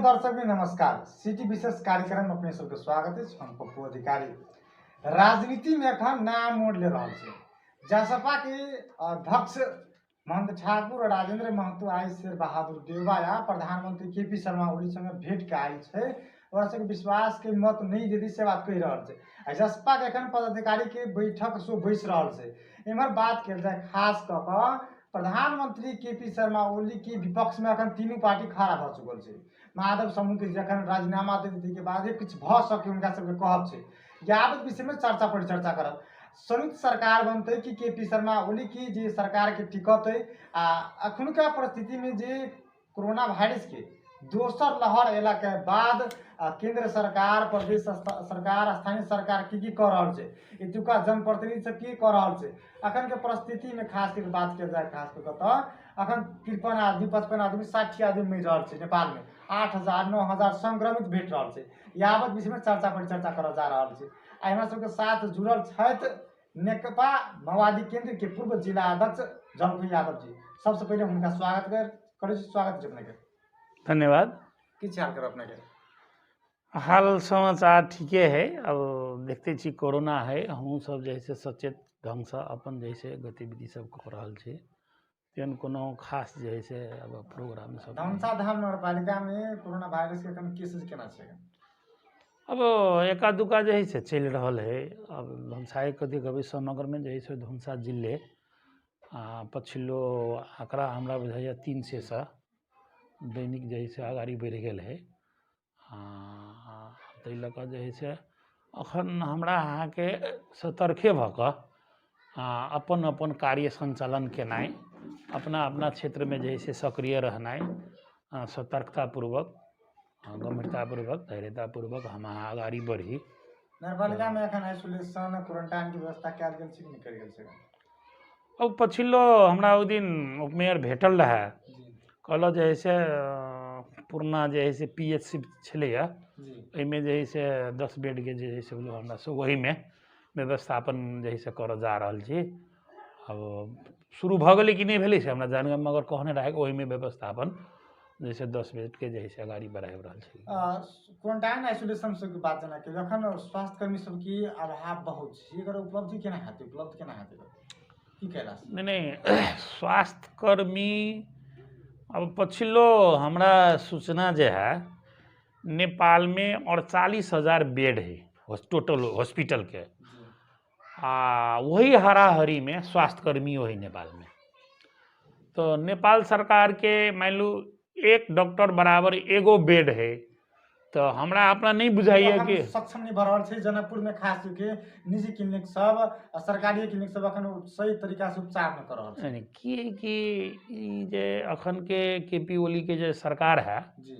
दर्शक भी नमस्कार। सिटी विशेष कार्यक्रम में अपने सबके स्वागत है। हम पप्पू अधिकारी। राजनीति में अखन नया मोड़ ले रहा है। जसपा के अध्यक्ष महंत ठाकुर और राजेंद्र महतो आई शेर बहादुर देवबा या प्रधानमंत्री केपी शर्मा ओली संगे भेंट के आई है और से विश्वास के मत नहीं दे दी से बात कही रहा है। जसपा के अखन पदाधिकारी के बैठक सो बैस रहा है। इमहर बात कल जाए खास कऽ प्रधानमंत्री केपी शर्मा ओली की विपक्ष में अखन तीनों पार्टी खड़ा भ चुकल है। माधव समूह के जखन राजीनामा दे के बाद कुछ भ सके उनका सबके कहब है। यावत विषय में चर्चा पर चर्चा करब। संयुक्त सरकार बनते कि केपी शर्मा ओली की जे सरकार के टिकट है अखुनका परिस्थिति में जे कोरोना वायरस के दोसर लहर अला के बाद केंद्र सरकार प्रदेश सरकार स्थानीय सरकार की कर रहा है। एतुका जनप्रतिनिधि सब की कर रहा है। अखन के परिस्थिति में खास करके बात किया जाए खास करके अखन 53 आदमी 55 आदमी 60 आदमी मर रहा है। नेपाल में 8000 9000 संक्रमित भेट रहा है। यावत विषय में चर्चा पर चर्चा कर जा रहा है। हमरा सबके साथ जुड़ल छथि नेकपा माओवादी केंद्र के पूर्व जिला अध्यक्ष जलपी यादव जी। सबसे पहले उनका स्वागत करे स्वागत अपने के। धन्यवाद। की ख्याल कर अपने के? हाल समाचार ठीके है। अब देखते छी कोरोना है, हम सब जैसे सचेत ढंग से अपन जैसे गतिविधि सब कर रहा है। तेन कोनो खास जैसे अब प्रोग्राम सब धमसा धाम नगरपालिका में कोरोना वायरस के कम केसेस केना छै? अब एका दुका जैसे चल रहा है। अब धमसाए कथी कहबै समग्र में जैसे धमसा जिले पछिलो आंकड़ा हमरा बुझाइए 300 से दैनिक जैसे आगाड़ी बढ़ गए है। ताहि लऽ कऽ जे है से अखन हमरा अहाँके सतर्के भऽ कऽ अपन अपन कार्य संचालन केनाइ, अपना अपना क्षेत्र में जे है से सक्रिय रहनाइ, सतर्कतापूर्वक गंभीरतापूर्वक धैर्यतापूर्वक हम आगाड़ी बढ़ी। नगरपालिका में अखन आइसोलेशन क्वारंटाइन की व्यवस्था कयल गेल छै कि नहि कयल गेल छै? अब पछिलो हमरा ओ दिन उपमेयर भेटल रहे, कहल जे है से पुरना जे है से PHC छलैया एहिमे जे है से 10 बेड के जे है से हमरा सब वही में व्यवस्थापन जे है से कर जा रहल छी। अब शुरू भ गेलै कि नहीं भेलै से हमरा जानकारी मगर कहने रहे ओहि में व्यवस्थापन जैसे 10 बेड के जैसे आगाड़ी बढ़ाबि रहल छी। क्वारंटाइन आइसोलेशन सब की बात जना के अखन स्वास्थ्य कर्मी सब की अभाव बहुत छै। एकर उपलब्धि केना हेतै? उपलब्ध केना हेतै? की कहला? नहीं स्वास्थ्य कर्मी अब पछिलो हमरा सूचना जे है नेपाल में 48,000 बेड है टोटल हॉस्पिटल के। वही हराहरी में स्वास्थ्य कर्मी है नेपाल में। तो नेपाल सरकार के मान लू एक डॉक्टर बराबर एगो बेड है। तो हमरा अपना नहीं बुझाइए कि सक्षम नहीं भर रहा है। जनकपुर में खास करके निजी क्लिनिक सब सरकारी क्लिनिक सब अखन सही तरीका से उपचार न कर रहा है। कि जे अखन के केपी ओली के जे सरकार है जी,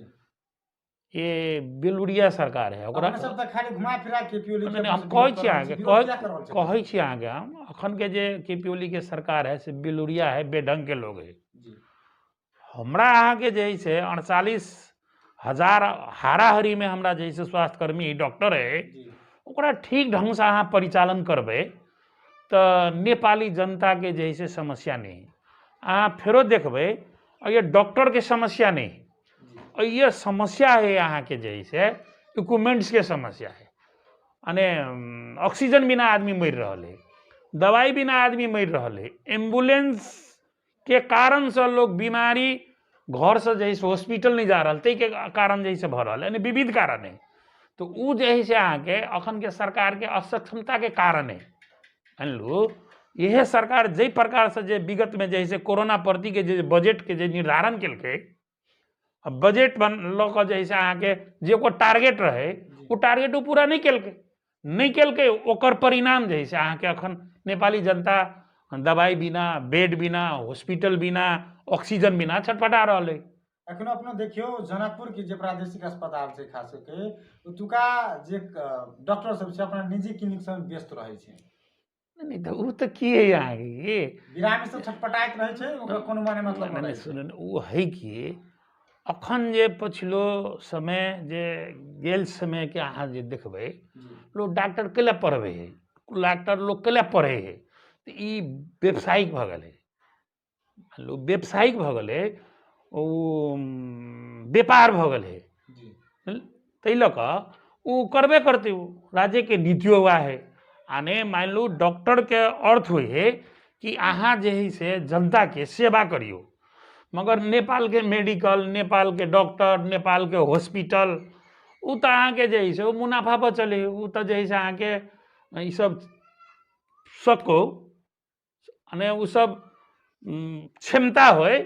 ये बेलुरिया सरकार है। ओकरा सब त खाली घुमा फिरा केपी ओली के हम कहै छी हम अखन के जे केपी ओली के सरकार है से बेलुरिया है, बेढंग के लोग है। हमरा अहाँ के जे से 48,000 हाराहारी में हमरा जैसे स्वास्थ्य कर्मी डॉक्टर है ओकरा ठीक ढंग से अहाँ परिचालन करबे तो नेपाली जनता के जैसे समस्या नहीं। अहाँ फेरो देखबे ये डॉक्टर के समस्या नहीं, ये समस्या है यहाँ के जैसे इक्विपमेंट्स के समस्या है। अने ऑक्सीजन बिना आदमी मर रहा है, दवाई बिना आदमी मर रहा है, एम्बुलेंस के कारण से लोग बीमारी घर से जैसे हॉस्पिटल नहीं जा रहा ते के कारण जैसे भर रहा है, विविध कारण है। तो उ जैसे अहाँ के अखन के सरकार के असक्षमता के कारण है। जानलू यह सरकार जे प्रकार से जे विगत में जैसे कोरोना प्रति के जे बजट के जे निर्धारण केलकै, बजट ल के जैसे अहाँ के जे को टारगेट रहे वो टारगेट पूरा नहीं केलकै ओकर परिणाम जैसे अहाँ के अखन नेपाली जनता दवाई बिना, बेड बिना, हॉस्पिटल बिना, ऑक्सीजन बिना छटपटा रहा है। अखनो अपनो देखियो जनकपुर के जे प्रादेशिक अस्पताल छै खास करके ओतुका जे डॉक्टर सब छै अपना निजी क्लिनिक सब व्यस्त रहे छै। नहीं तो वो तो की है यहाँ के बिरामी सब छटपटाइत रहे छै, ओकरा कोनो माने मतलब नहीं सुन वो है कि अखन जे पछिलो समय जे गेल समय के अहाँ जे देखबे लोग डॉक्टर के लिए पढ़बे है, डॉक्टर लोग के लिए पढ़े है। तो ई व्यावसायिक भ गए, लोग व्यावसायिक भ गए, व्यापार भ गए। ताहि लऽ कऽ ओ करबे करते, वो राज्य के नीतियों वह है। आने मान लू डॉक्टर के अर्थ हुई है कि अहाँ जे है से जनता के सेवा करियो, मगर नेपाल के मेडिकल, नेपाल के डॉक्टर, नेपाल के हॉस्पिटल उ तो अहाँ के जे है से वो मुनाफा पर चले, उ तो जे है से अहाँ के ई सब सको अने उ सब क्षमता होए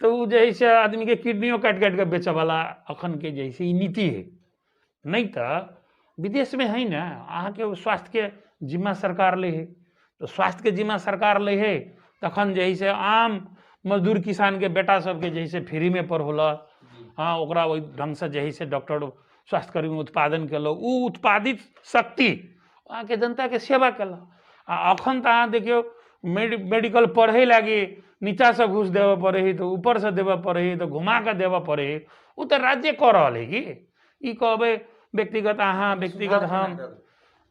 तो उ जे है से आदमी के किडनियों काट काट के बेचे वाला अखन के जे है से ई नीति है। नहीं तो विदेश में है ना, अहाँ के स्वास्थ्य के जिम्मा सरकार ले है, तो स्वास्थ्य के जिम्मा सरकार ले है तखन जे है से आम मजदूर किसान के बेटा सबके जे है से फ्री में पढ़ौला, हाँ ओकरा वही ढंग से जे है से डॉक्टर स्वास्थ्यकर्मी उत्पादन केलक, उ उत्पादित शक्ति अहाँ के जनता के सेवा केलक। अखन तो अहाँ देखियो मेडिकल पढ़े लागी नीचा से घूस देवे पड़े है, तो ऊपर से देवे पड़े है, तो घुमा के देवे पड़े है, वो तो राज्य कर रहा है कि ई कहबे व्यक्तिगत अहाँ व्यक्तिगत हम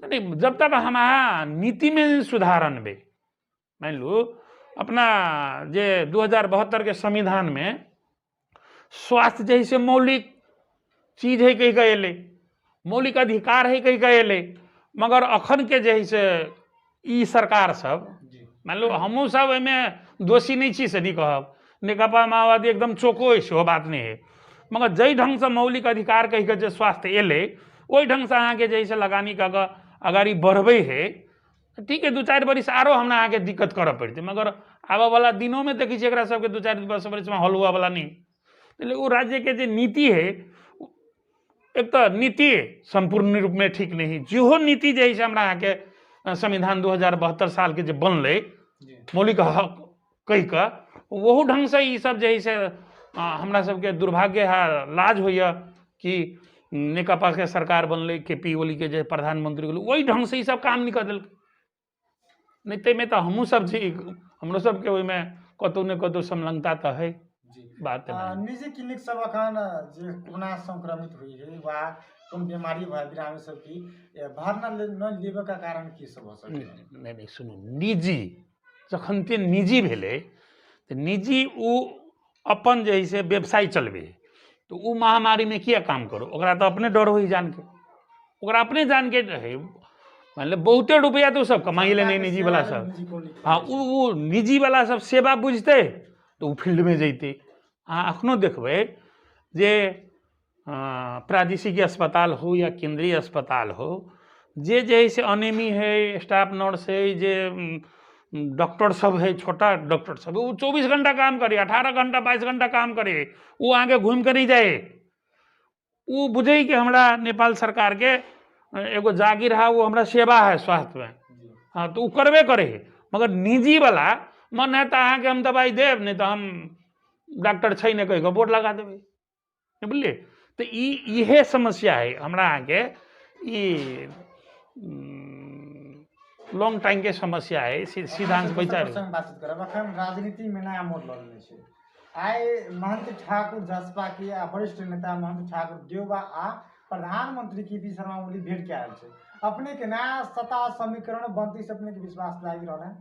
नहीं। जब तक हमारा नीति में सुधार अनबे, मान लो अपना जे 2072 के संविधान में स्वास्थ्य जैसे मौलिक चीज है कही गए, मौलिक अधिकार है कही गए, मगर अखन के जैसे ई सरकार सब मान लो हमू सब में दोषी नहीं छी से नहीं कहब, नेकपा माओवादी एकदम चोको है, बात नहीं है, मगर जई ढंग से मौलिक अधिकार कही के स्वास्थ्य एले वही ढंग से अहाँ के जैसे लगानी का अगाड़ी बढ़बे है, ठीक है 2-4 बरिस आरो हमरा अहाँ के दिक्कत करऽ पड़ते, मगर आबे वाला दिनों में देखी एकरा सबके 2-4 बरिस में हल हुआ वाला नहीं। इसलिए वो राज्य के जो नीति है, एक तो नीति संपूर्ण रूप में ठीक नहीं, जो नीति जैसे हमरा अहाँ के संविधान 2072 साल के जो बनले मौलिक हक कही का वह ढंग से ये सब जैसे हमरा सबके दुर्भाग्य है, लाज होइए कि नेकपा के सरकार बनले, केपी ओली के जो प्रधानमंत्री वही ढंग से ये सब काम नहीं कर दिल। नहीं तो में तो हमू सब जी हमरो सबके ओहि में कतौ न कतौ संलग्नता तो है बात है। निजी क्लिनिक सब अखन जे कोरोना संक्रमित हुई है वा कोन बीमारी भए बिरामी सब की भरना न लेबे का कारण की सब हो सके? नहीं सुनू, निजी जखन ते निजी भेले तो निजी उ अपन जैसे व्यवसाय चलबे, तो उ महामारी में किया काम करो, ओकरा तो अपने डर हो जान के, ओकरा अपने जान के रहे मान लो बहुते रुपया तो सब कमाई ले नहीं निजी वाला सब, हाँ वो निजी वाला सब सेवा बुझते तो वो फील्ड में जैते। अहाँ अखनो देखबे जे प्रादेशिक अस्पताल हो या केंद्रीय अस्पताल हो, जे है से अनेमी है, स्टाफ नर्स है, जे डॉक्टर सब है, छोटा डॉक्टर सब वो 24 घंटा काम करे, 18 घंटा 22 घंटा काम करे, वो आगे घूम कर नहीं जाए, वो बुझे कि हमरा नेपाल सरकार के एगो जागीर है, वो हमरा सेवा है स्वास्थ्य में, हाँ तो वो करबे करे। मगर निजी वाला मन है तो अहाँ के हम दवाई देव, नहीं तो हम डॉक्टर छै नहीं कह बोर्ड लगा देवे, बुझलिए। तो ये समस्या है हमरा अहाँ के लॉन्ग टाइम के समस्या है, सिद्धांत बातचीत करब। अखन राजनीति में नया मोड़ लगे छै, आइ महंत ठाकुर जसपा के वरिष्ठ नेता महंत ठाकुर देउबा आ प्रधानमंत्री केपी शर्मा ओली भेंट के आयल छै, अपने के नया सत्ता समीकरण बनते से अपने के विश्वास लाग रहा है?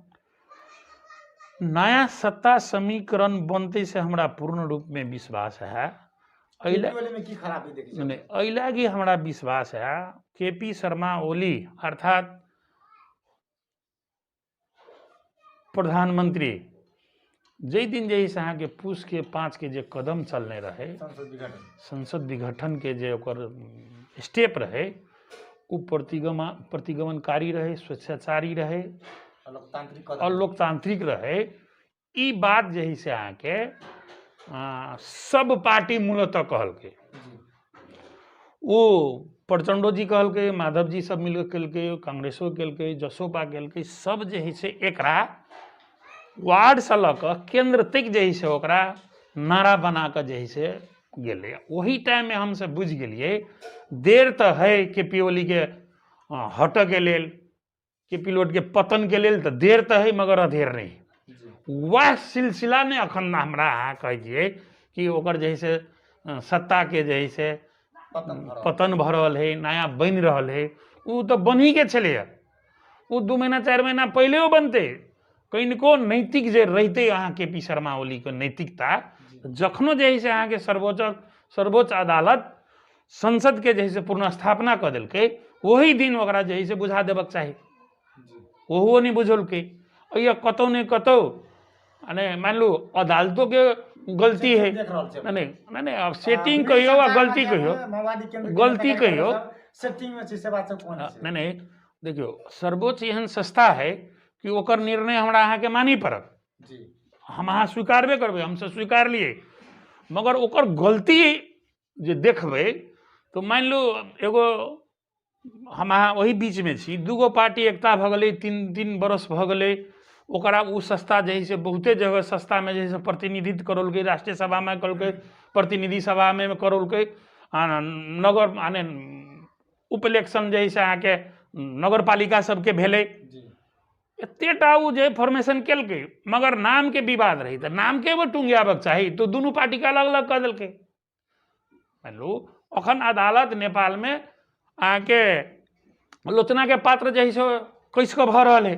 नया सत्ता समीकरण बनते से हमरा पूर्ण रूप में विश्वास है। में की खराबी देखी नहीं अलागी हमरा विश्वास है केपी शर्मा ओली अर्थात प्रधानमंत्री जै दिन जैसे अहाँ के पूछ के 5 के जे कदम चलने रहे, संसद विघटन के जे ओकर स्टेप रहे, वो प्रतिगमनकारी रहे, स्वेच्छाचारी रहे, लोकतांत्रिक रहे। ई बात जे है से अहाँ के सब पार्टी मूलतः कहल के, वो प्रचंडो जी कहल के, माधव जी सब मिल के कांग्रेसो के, जसोपा के, सब जे है से एकरा वार्ड से लक केंद्र तक जे है से ओकरा नारा बना के जे है से गेले। वही टाइम में हम सब बुझ गेलिए देर तो है केपी ओली के हट के लेल, केपी लोड के पतन के लेल तो देर तो है मगर अधेर नहीं। वह सिलसिला में अखन हमरा अहाँ कहिए कि ओकर जैसे सत्ता के जैसे पतन भ रहल है, नया बन रहल है, वो तो बन ही के चले, वो 2 महीना 4 महीना पहले बनते। कनिको नैतिक जे रहते अहाँ केपी शर्मा ओली के नैतिकता, जखनो जे है से अहाँ के सर्वोच्च अदालत संसद के जैसे पुनर्स्थापना कर दिल्के वही दिन ओकरा जैसे बुझा देबक चाही ओहो नहीं बुझलकै या कतौ नहीं कतौ अने मान लो अदालतों के गलती है नहीं अब सेटिंग कहियो या गलती कहियो गलती कहियो सेटिंग में से बात सब कोन नहीं देखियो सर्वोच्च एहन संस्था है कि ओकर निर्णय हमरा अहाँ के मानी पड़त हम अहाँ स्वीकारबे करबे हमसे स्वीकार लिए मगर ओकर गलती जे देखबे तो मान लो एगो हम अहाँ वही बीच में छी दूगो पार्टी एकता भ गए 3 बरस भ गए ओकरा उ संस्था जैसे बहुते जगह संस्था में जैसे प्रतिनिधित्व करलकै राष्ट्रीय सभा में करलकै प्रतिनिधि सभा में करलकै नगर माने उप इलेक्शन जैसे अहाँ के नगर पालिका सबके भेलै एतेटा उ जे फॉर्मेशन केलकै मगर नाम के विवाद रही तो नाम के वो टुंगियाबक चाही तो दोनों पार्टी के अलग अलग कर दिल्कै मान लो अखन अदालत नेपाल में आके आलोचना के पात्र जैसे कैस को भ रहा है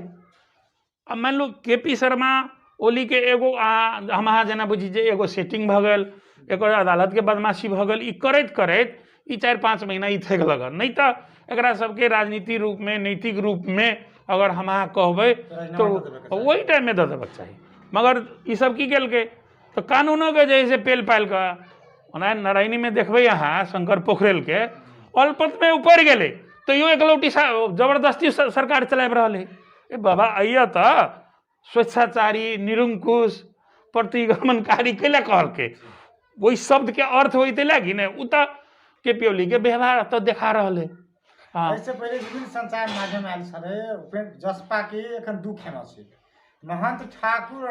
अब मान लो केपी शर्मा ओली के एगो हम अहाँ जना बुझी जे एगो सेटिंग भ गल एक अदालत के बदमाशी भ गल ई करैत करैत ई 4-5 महीना ई थक लगल नहीं तो एकरा सबके राजनीति रूप में नैतिक रूप में अगर हम अहाँ कहबै तो वही टाइम में दे देबक चाही मगर ई सब की केलकै तो कानूनों के जैसे पेल पाल का नारायणी में देखबै अहाँ शंकर पोखरेल के अल्पत में ऊपर गेले तो यो एकलौटी जबरदस्ती सरकार चलाब रहा है ए बाबा अइया तो स्वेच्छाचारी निरंकुश प्रतिगमनकारी कैला कहलकै वही शब्द के अर्थ होते लगी ने उ तो केपी ओली के व्यवहार तो देखा रहा है इससे पहले विभिन्न संचार माध्यम आयल छले जसपा के एखन दू खेमा छै महंत ठाकुर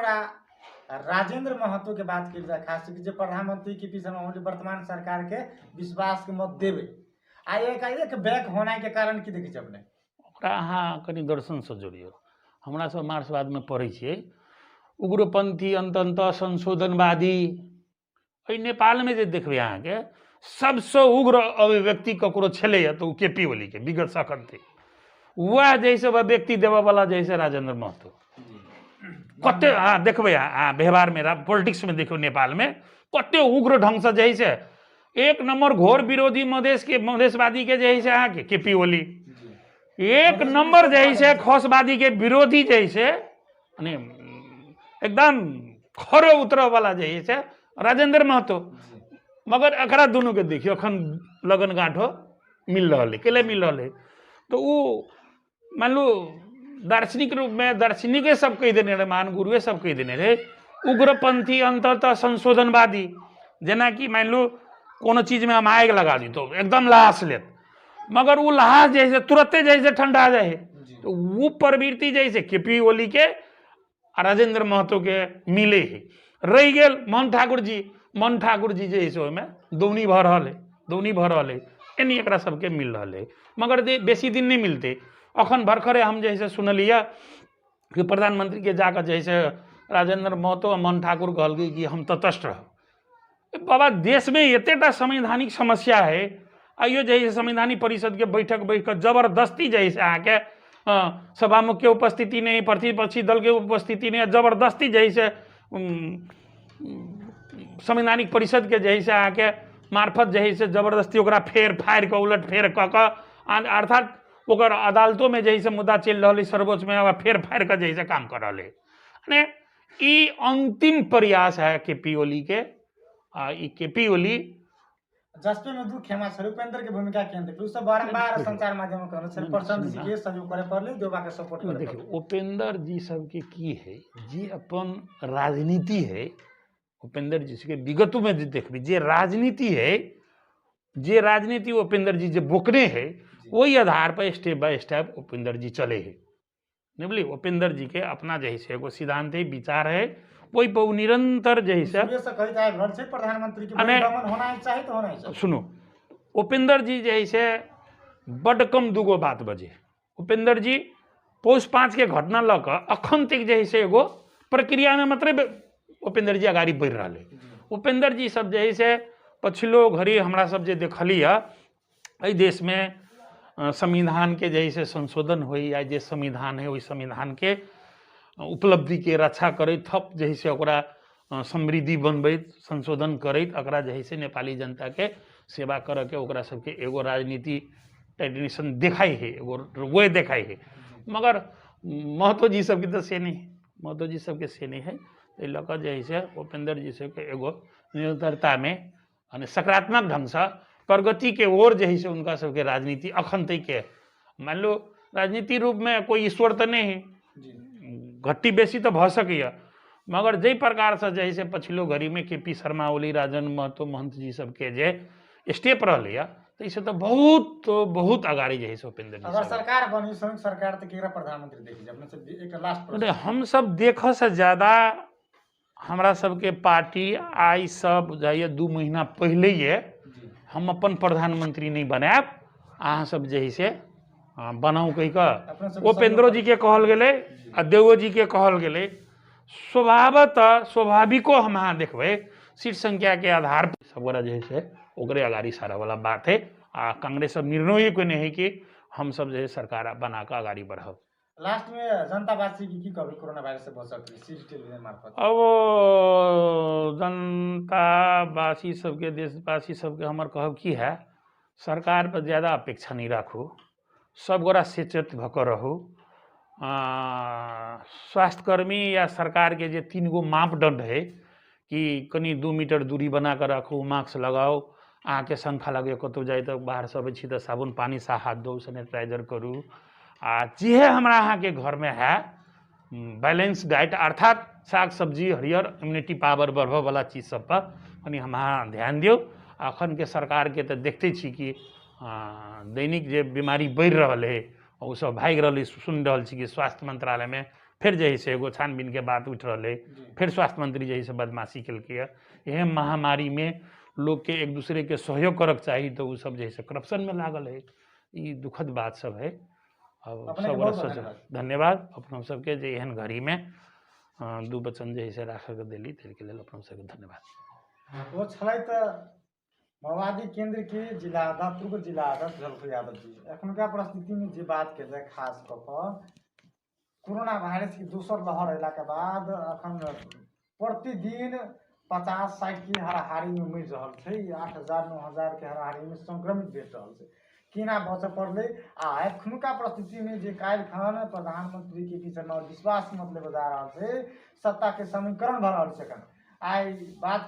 राजेंद्र महतो के बात कल जाए खास जो प्रधानमंत्री के पीछे वर्तमान सरकार के विश्वास के मत देवे आ एक बैक होना के कारण की देखी अपने अहाँ कनी दर्शन से जोड़ियो हमरा सब मार्क्सवाद में पढ़े छिए उग्रपंथी अंत संशोधनवादी नेपाल में जे देखबे अहाँ के सबसे उग्र अभिव्यक्ति ककरो छले तो केपी ओली के विगत सखन थे वह जैसे वह व्यक्ति देवा वाला जैसे राजेंद्र महतो कते देखबे व्यवहार में पॉलिटिक्स में देखो नेपाल में कते उग्र ढंग से जैसे एक नंबर घोर विरोधी मधेशवादी के जैसे अहाँ के केपी ओली एक नंबर जैसे खोसवादी के विरोधी जैसे एकदम खरो उतर वाला जैसे राजेंद्र महतो मगर अखरा दोनों के देखियो अखन लगन गांठो मिल रहा है केले मिल रहा है तो वो मान लो दार्शनिक रूप में दार्शनिक सब कह देने रहे मान गुरुए सब कह देने रहे उग्रपंथी अंततः संशोधनवादी जना कि मान लो कोनो चीज में हम आग लगा दी तो एकदम लहास लेत मगर वो लहास जैसे तुरंते जैसे ठंडा जाए तो वो प्रवृत्ति जैसे केपी ओली के राजेंद्र महतो के मिले है रही गेल मन ठाकुर जी जैसे ओहिमे दौनी भ रहा है यानी एक सबके मिल रहा है मगर बेसी दिन नहीं मिलते अखन भरखरे हम जैसे सुनलिए कि प्रधानमंत्री के जाकर जैसे राजेंद्र महतो मन ठाकुर कहलकै कि हम तटस्थ रह बाबा देश में एतेटा संवैधानिक समस्या है आइयो जैसे संवैधानिक परिषद के बैठक बैठ जबरदस्ती जैसे अहाँ के सभामुख के उपस्थिति नहीं प्रतिपक्षी दल के उपस्थिति नहीं जबरदस्ती जैसे संवैधानिक परिषद के जैसे अहाँ के मार्फत जैसे जबरदस्ती ओकरा फेर फाड़ के उलट फेर क अर्थात ओकर अदालतों में जैसे मुद्दा चल रहा है सर्वोच्च में फेर फाड़ के जैसे काम कर रहा है ई अंतिम प्रयास है केपी ओली के केपी ओली जसपे में दू खेमा छ उपेंद्र के भूमिका केहन देखलु सब बारंबार संचार माध्यम में कहल छ प्रचंड जी के सहयोग करे पड़ले देवा के सपोर्ट करे देखिए उपेंद्र जी सब के की है जी अपन राजनीति है उपेंद्र जी के विगत में देखबी जे राजनीति उपेंद्र जी जो बोकने है वही आधार पर स्टेप बाय स्टेप उपेंद्र जी चले है नहीं बोली उपेंद्र जी के अपना जैसे एगो सिद्धांत है विचार है वही पर निरंतर जैसे प्रधानमंत्री के होना चाहिए तो होना चाहिए सुनो उपेंद्र जी जैसे बड कम दूगो बात बजे उपेंद्र जी पौष 5 के घटना लक अखन तक जैसे एगो प्रक्रिया में मतलब उपेंद्र जी आगाड़ी बढ़ रहा है उपेंद्र जी सब जैसे पछिलो घड़ी हमरा सब जे देखलिए एहि देश में संविधान के जैसे संशोधन हो या जे संविधान है वही संविधान के उपलब्धि के रक्षा करैत थप जैसे ओकरा समृद्धि बनबैत संशोधन करैत अकरा जैसे नेपाली जनता के सेवा कर के ओकरा सबके एगो राजनीति टेक्नीशियन देखाई है, एगो वो देखाई है, मगर महतो जी सबके तो से नहीं, महतो जी सबके से नहीं है। तो लक जे है से उपेंद्र जी सबके एगो निरंतरता में और सकारात्मक ढंग से प्रगति के ओर जे है से उनका सबके राजनीति अखन तक के मान लो राजनीति रूप में कोई ईश्वर तो नहीं है, घट्टी बेसी तो भ सकैया, मगर जै प्रकार से जे है से पछिलो घड़ी में KP शर्मा ओली, राजन महतो महंत जी सबके जे स्टेप रहलै तो इसे तो बहुत अगाड़ी जे है से उपेंद्र जी अगर सरकार बनी संयुक्त सरकार तो केकरा प्रधानमंत्री देखी अपने से एक लास्ट अरे हम सब देख से ज्यादा हमरा सबके पार्टी आई सब बुझाइए 2 महीना पहले ये हम अपन प्रधानमंत्री नहीं बनाएब, अहाँ सब जे है से बनाऊ कही का उपेंद्रो जी के कहल गेले आ देवो जी के कहल गेले। स्वभावतः स्वाभाविको हम अहाँ देखबे सीट संख्या के आधार पर सब गोरा जे है से ओकरे अगाड़ी सारा वाला बात है। आ कांग्रेस सब निर्णय कोई नहीं है कि हम सब जो है सरकार बना के अगाड़ी बढ़ब। लास्ट में जनतावासी की कहबे कोरोना वायरस से बचब सीट टेलीविजन मार्फत? अब जनतावासी सबके देशवासी सबके हमर कहब की है, सरकार पर ज़्यादा अपेक्षा नहीं राखू, सब गोरा सचेत भकर रहू। स्वास्थ्यकर्मी या सरकार के जे 3 गो मापदंड है कि कनी 2 मीटर दूरी बना कर रखू, मास्क लगाओ, अहाँ के शंखा लगे कतौ जाए तो बाहर से अबै छी तो साबुन पानी से हाथ धो, सैनिटाइजर करू। आ जे हमरा अहाँ के घर में है बैलेंस डाइट अर्थात साग सब्जी हरियर इम्यूनिटी पावर बढ़ब वाला चीज सब पर कनी हम अहाँ ध्यान दियौ। अखन के सरकार के तो देखते छी कि दैनिक जे बीमारी बढ़ि रहल है ओ सब भाग रही, सुन रहा कि स्वास्थ्य मंत्रालय में फिर जे है से एगो छानबीन के बात उठ रहा है, फिर स्वास्थ्य मंत्री जे है से बदमाशी केलकै। एहन महामारी में लोग के एक दूसरे के सहयोग करक चाहिए तो वो सब जे है से करप्शन में लागल है, ये दुखद बात सब है। अब सब धन्यवाद अपन सबके जे एहन घड़ी में 2 वचन जे है से राख के दिली के लेल अपन सबके धन्यवाद। वो छलै त माओवादी केंद्र के जिला अध्यक्ष पूर्व जिला अध्यक्ष झलको यादव जी एखुनका परिस्थिति में जे बात के जाए खास कऽ कोरोना वायरस की दोसर लहर अयला के बाद अखन प्रतिदिन 50-60 की हाराहारी में मरि रहल छै, 8,000-9,000 के हाराहारी में संक्रमित भेट रहल छै। केना बचऽ पड़लै आ एखुनका परिस्थिति में जे काल्हि खन प्रधानमंत्री KP शर्मा विश्वास मत लेबऽ जा रहल छै, सत्ता के समीकरण भऽ रहल छै, आई बात